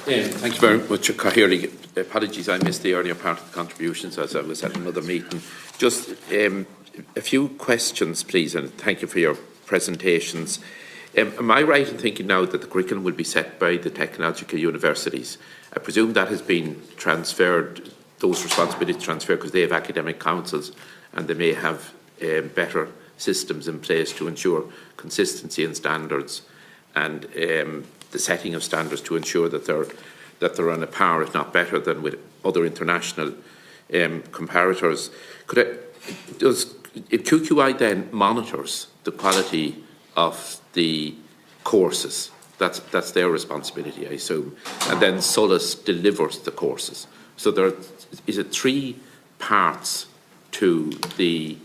Thank you very much, Cathaoirligh. Apologies, I missed the earlier part of the contributions as I was at another meeting. Just a few questions, please, and thank you for your presentations. Am I right in thinking now that the curriculum will be set by the technological universities? I presume that has been transferred, those responsibilities transferred, because they have academic councils and they may have better systems in place to ensure consistency in standards and the setting of standards to ensure that they're on a par, if not better, than with other international comparators. If QQI then monitors the quality of the courses, that's their responsibility, I assume, and then Solus delivers the courses. So there is it three parts to the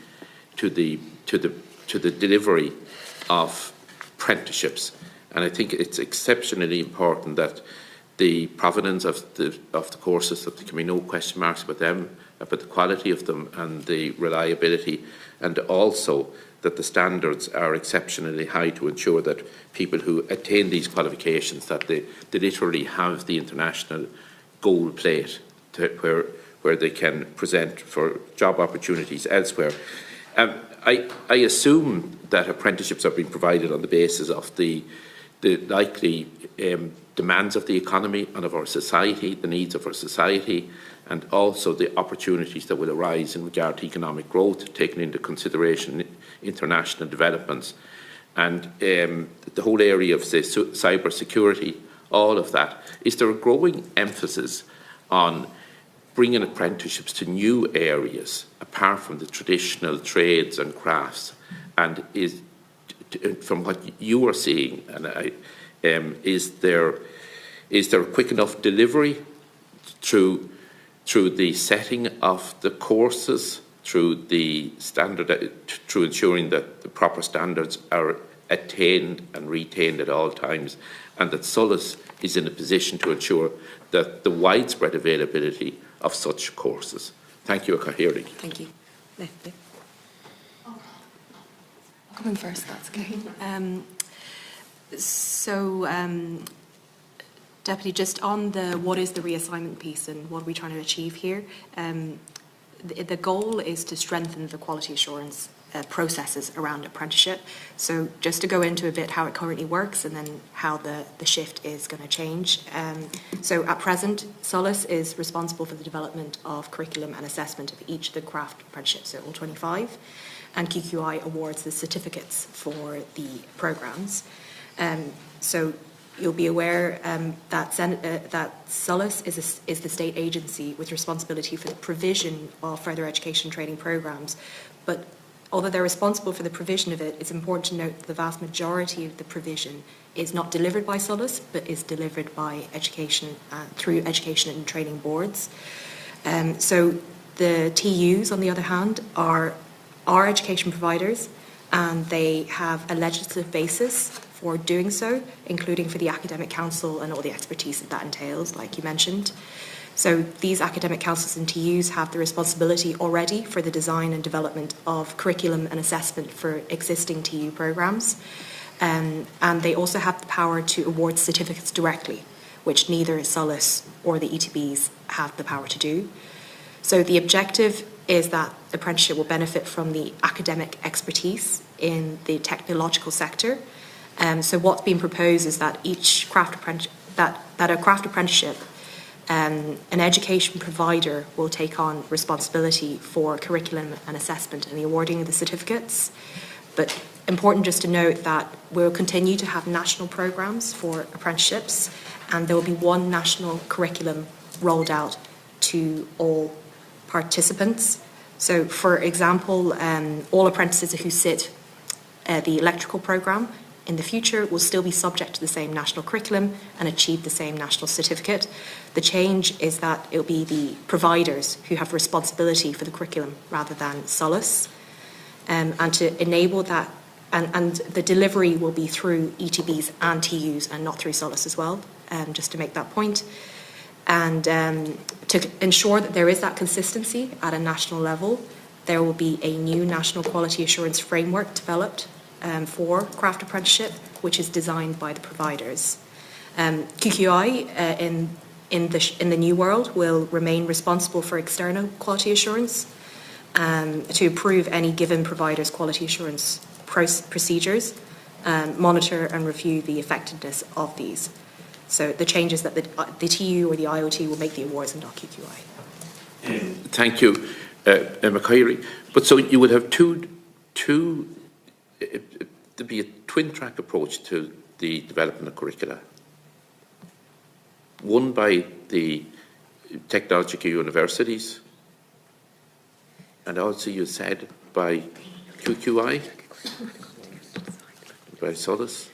delivery of apprenticeships, and I think it's exceptionally important that the provenance of the courses, that there can be no question marks about them, about the quality of them and the reliability, and also that the standards are exceptionally high to ensure that people who attain these qualifications, that they literally have the international gold plate where they can present for job opportunities elsewhere. I assume that apprenticeships are being provided on the basis of the likely demands of the economy and of our society, the needs of our society, and also the opportunities that will arise in regard to economic growth, taking into consideration international developments, and the whole area of, say, cyber security, all of that. Is there a growing emphasis on bringing apprenticeships to new areas apart from the traditional trades and crafts? And from what you are seeing, and is there a quick enough delivery through the setting of the courses, through the standard, through ensuring that the proper standards are attained and retained at all times, and that Solus is in a position to ensure that the widespread availability of such courses? Thank you, Cathaoirligh. Thank you. I'll come in first, that's okay. Deputy, just on what is the reassignment piece and what are we trying to achieve here, the goal is to strengthen the quality assurance processes around apprenticeship. So just to go into a bit how it currently works and then how the shift is going to change. So at present, Solus is responsible for the development of curriculum and assessment of each of the craft apprenticeships, so all 25, and QQI awards the certificates for the programmes. So you'll be aware that Solus is the state agency with responsibility for the provision of further education training programmes, but although they're responsible for the provision of it, it's important to note that the vast majority of the provision is not delivered by Solus, but is delivered by education through education and training boards. So the TUs, on the other hand, are education providers, and they have a legislative basis for doing so, including for the academic council and all the expertise that entails, like you mentioned. So these academic councils and TUs have the responsibility already for the design and development of curriculum and assessment for existing TU programmes. And they also have the power to award certificates directly, which neither Solus or the ETBs have the power to do. So the objective is that the apprenticeship will benefit from the academic expertise in the technological sector. So what's being proposed is that each craft apprenticeship, an education provider will take on responsibility for curriculum and assessment and the awarding of the certificates. But important just to note that we'll continue to have national programmes for apprenticeships, and there will be one national curriculum rolled out to all participants. So, for example, all apprentices who sit the electrical programme in the future will still be subject to the same national curriculum and achieve the same national certificate. The change is that it will be the providers who have responsibility for the curriculum rather than Solus. And to enable that, and the delivery will be through ETBs and TUs and not through Solus as well, just to make that point. And to ensure that there is that consistency at a national level, there will be a new national quality assurance framework developed for craft apprenticeship, which is designed by the providers. QQI in the new world will remain responsible for external quality assurance to approve any given provider's quality assurance procedures, monitor and review the effectiveness of these. So the changes that the TU or the IoT will make the awards and not QQI. Thank you, McCreary. But so you would have there'd be a twin-track approach to the development of curricula. One by the technological universities, and also you said by QQI, by Solus.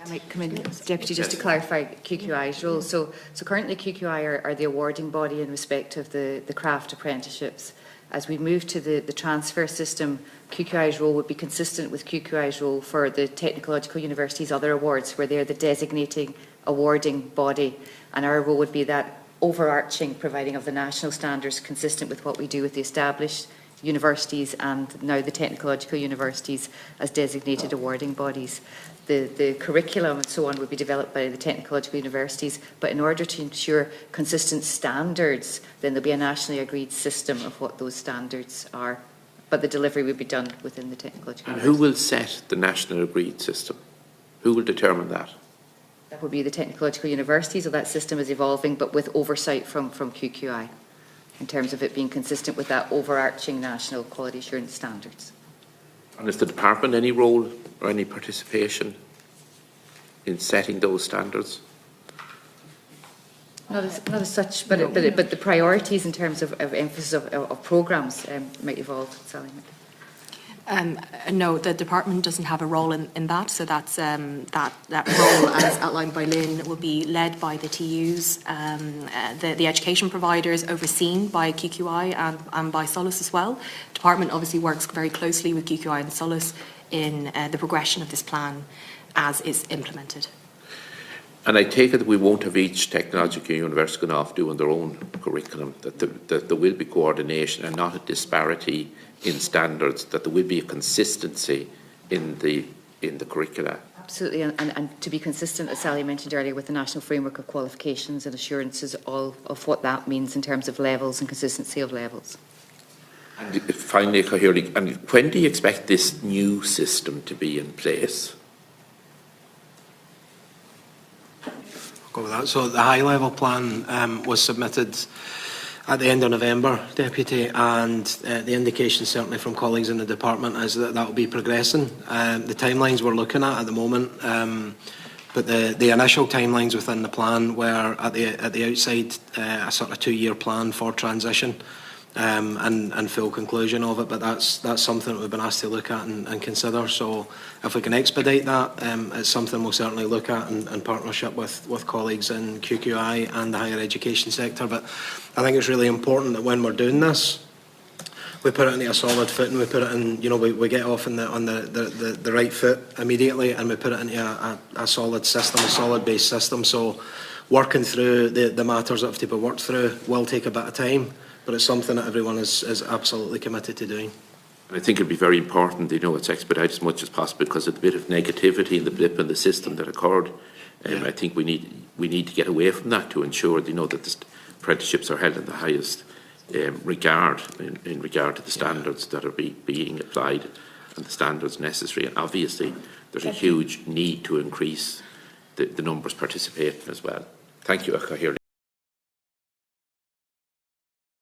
I might come in, Deputy, just to clarify QQI's role. So currently QQI are the awarding body in respect of the craft apprenticeships. As we move to the transfer system, QQI's role would be consistent with QQI's role for the technological universities' other awards, where they're the designating awarding body. And our role would be that overarching providing of the national standards consistent with what we do with the established universities and now the technological universities as designated awarding bodies. The curriculum and so on would be developed by the technological universities, but in order to ensure consistent standards, then there'll be a nationally agreed system of what those standards are. But the delivery would be done within the technological And universities. who will set the national agreed system? Who will determine that? That would be the technological universities, so that system is evolving, but with oversight from QQI in terms of it being consistent with that overarching national quality assurance standards. And is the department any role or any participation in setting those standards? Not as such, but the priorities in terms of emphasis of programmes might evolve, Sally. No, the department doesn't have a role in that, so that's that role, as outlined by Lynn, will be led by the TUs, the education providers, overseen by QQI and by Solus as well. The department obviously works very closely with QQI and Solus in the progression of this plan as is implemented. And I take it that we won't have each technological university going off doing their own curriculum, that there will be coordination and not a disparity in standards, that there will be a consistency in the curricula. Absolutely, and to be consistent, as Sally mentioned earlier, with the National Framework of Qualifications and Assurances, all of what that means in terms of levels and consistency of levels. And finally, Cahill, and when do you expect this new system to be in place? Go with that. So the high-level plan was submitted at the end of November, Deputy, and the indication certainly from colleagues in the department is that that will be progressing. The timelines we're looking at the moment, but the initial timelines within the plan were at the outside a sort of 2-year plan for transition and full conclusion of it. But that's something that we've been asked to look at and consider. So if we can expedite that, it's something we'll certainly look at in partnership with colleagues in QQI and the higher education sector. But I think it's really important that when we're doing this, we put it into a solid foot, and we put it in, we get off on the right foot immediately, and we put it into a solid system, a solid base system. So working through the matters that have to be worked through will take a bit of time, but it's something that everyone is absolutely committed to doing. And I think it'll be very important, it's expedited as much as possible because of the bit of negativity and the blip in the system that occurred. I think we need to get away from that to ensure, that the apprenticeships are held in the highest regard in regard to the standards that are being applied and the standards necessary. And obviously, there's a huge need to increase the numbers participating as well. Thank you, Cahill.